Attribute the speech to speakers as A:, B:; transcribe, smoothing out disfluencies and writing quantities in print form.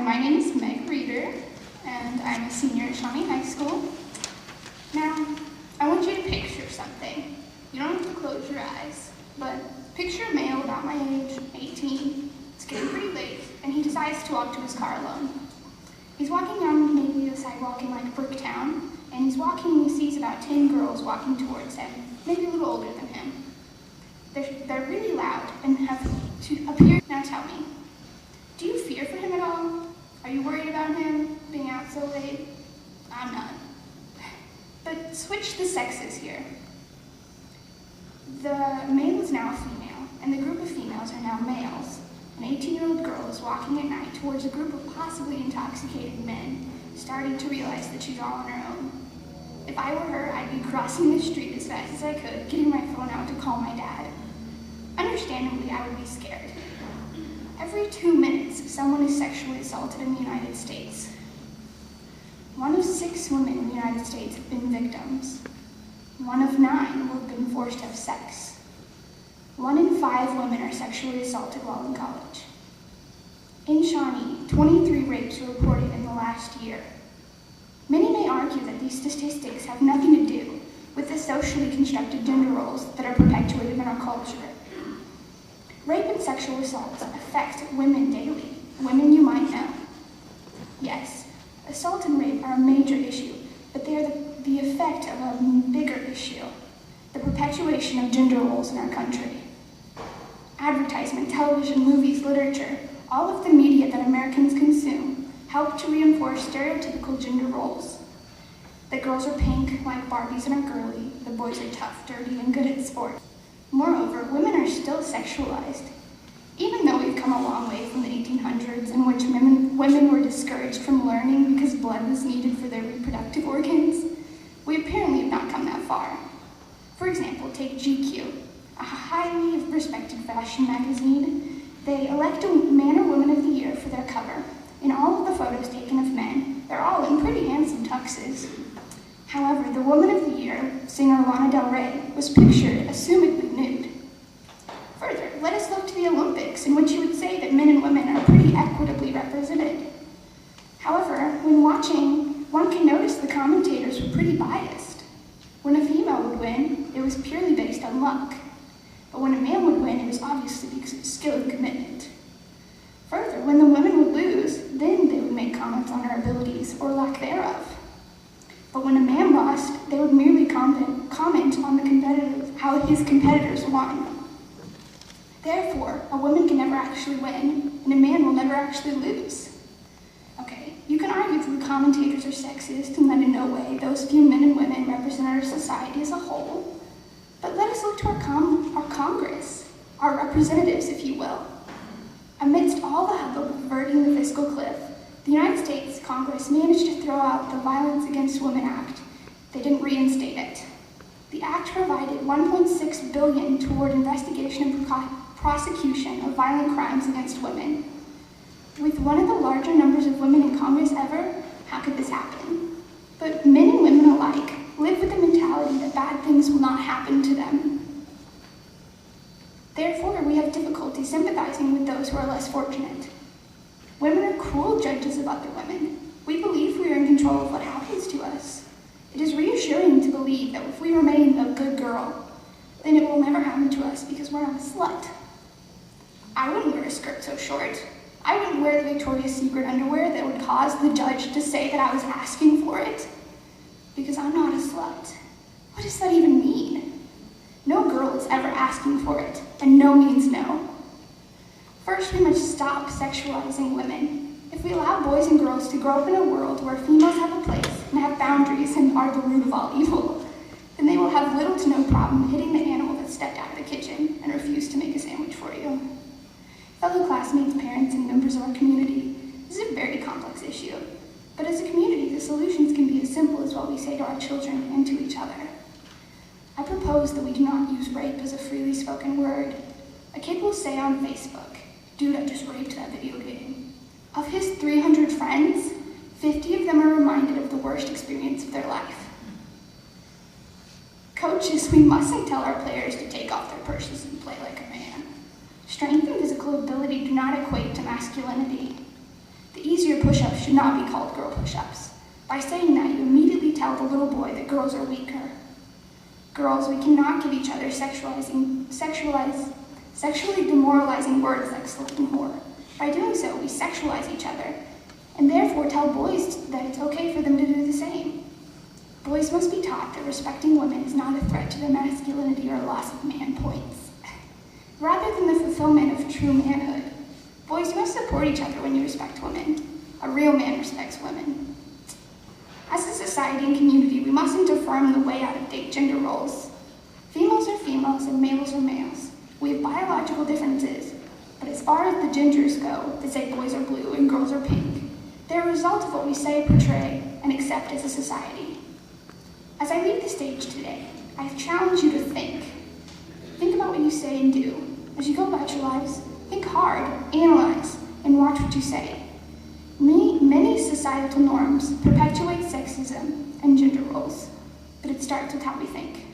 A: my name is Meg Reeder, and I'm a senior at Shawnee High School. Now, I want you to picture something. You don't have to close your eyes, but picture a male about my age, 18. It's getting pretty late, and he decides to walk to his car alone. He's walking down maybe the sidewalk in like Bricktown, and he's walking and he sees about 10 girls walking towards him, maybe a little older than him. They're really loud and have to appear. Now tell me, do you fear for him at all? Are you worried about him being out so late? I'm not. But switch the sexes here. The male is now a female, and the group of females are now males. An 18-year-old girl is walking at night towards a group of possibly intoxicated men, starting to realize that she's all on her own. If I were her, I'd be crossing the street as fast as I could, getting my phone out to call my dad. Understandably, I would be scared. Every 2 minutes, someone is sexually assaulted in the United States. 1 of 6 women in the United States have been victims. 1 of 9 will have been forced to have sex. 1 in 5 women are sexually assaulted while in college. In Shawnee, 23 rapes were reported in the last year. Many may argue that these statistics have nothing to do with the socially constructed gender roles that are perpetuated in our culture. Rape and sexual assault affect women daily, women you might know. Yes, assault and rape are a major issue, but they are the effect of a bigger issue, the perpetuation of gender roles in our country. Advertisement, television, movies, literature, all of the media that Americans consume help to reinforce stereotypical gender roles. That girls are pink, like Barbies, and are girly, the boys are tough, dirty, and good at sports. Moreover, women are still sexualized. Even though we've come a long way from the 1800s, in which women were discouraged from learning because blood was needed for their reproductive organs, we apparently have not come that far. For example, take GQ, a highly respected fashion magazine. They elect a man or woman of the year for their cover. In all of the photos taken of men, they're all in pretty handsome tuxes. However, the woman of the year, singer Lana Del Rey, was pictured assumedly nude. Further, let us look to the Olympics, in which you would say that men and women are pretty equitably represented. However, when watching, one can notice the commentators were pretty biased. When a female would win, it was purely based on luck. But when a man would win, it was obviously because of skill and commitment. Further, when the women would lose, then they would make comments on her abilities or lack thereof. But when a man lost, they would merely comment on how his competitors won. Therefore, a woman can never actually win, and a man will never actually lose. Okay, you can argue that the commentators are sexist and that in no way those few men and women represent our society as a whole. But let us look to our Congress, our representatives, if you will. Amidst all the hubbub of averting the fiscal cliff, the United States Congress managed to throw out the Violence Against Women Act. They didn't reinstate it. The act provided $1.6 billion toward investigation and prosecution of violent crimes against women. With one of the larger numbers of women in Congress ever, how could this happen? But men and women alike live with the mentality that bad things will not happen to them. Therefore, we have difficulty sympathizing with those who are less fortunate. Women are cruel judges of other women. We believe we are in control of what happens to us. It is reassuring to believe that if we remain a good girl, then it will never happen to us because we're not a slut. I wouldn't wear a skirt so short. I wouldn't wear the Victoria's Secret underwear that would cause the judge to say that I was asking for it. Because I'm not a slut. What does that even mean? No girl is ever asking for it, and no means no. First, we must stop sexualizing women. If we allow boys and girls to grow up in a world where females have a place and have boundaries and are the root of all evil, then they will have little to no problem hitting the animal that stepped out of the kitchen and refused to make a sandwich for you. Fellow classmates, parents, and members of our community, this is a very complex issue. But as a community, the solutions can be as simple as what we say to our children and to each other. I propose that we do not use rape as a freely spoken word. A kid will say on Facebook, "Dude, I just raped that video game." Of his 300 friends, 50 of them are reminded of the worst experience of their life. Coaches, we mustn't tell our players to take off their purses and play like a man. Strength and physical ability do not equate to masculinity. The easier push-ups should not be called girl push-ups. By saying that, you immediately tell the little boy that girls are weaker. Girls, we cannot give each other sexually demoralizing words like slut and whore. By doing so, we sexualize each other, and therefore tell boys that it's okay for them to do the same. Boys must be taught that respecting women is not a threat to their masculinity or loss of man points. Rather than the fulfillment of true manhood, boys, you must support each other when you respect women. A real man respects women. As a society and community, we mustn't affirm the way out of date gender roles. Females are females and males are males. We have biological differences, but as far as the genders go, they say boys are blue and girls are pink. They're a result of what we say, portray, and accept as a society. As I leave the stage today, I challenge you to think. Think about what you say and do. As you go about your lives, think hard, analyze, and watch what you say. Many societal norms perpetuate sexism and gender roles, but it starts with how we think.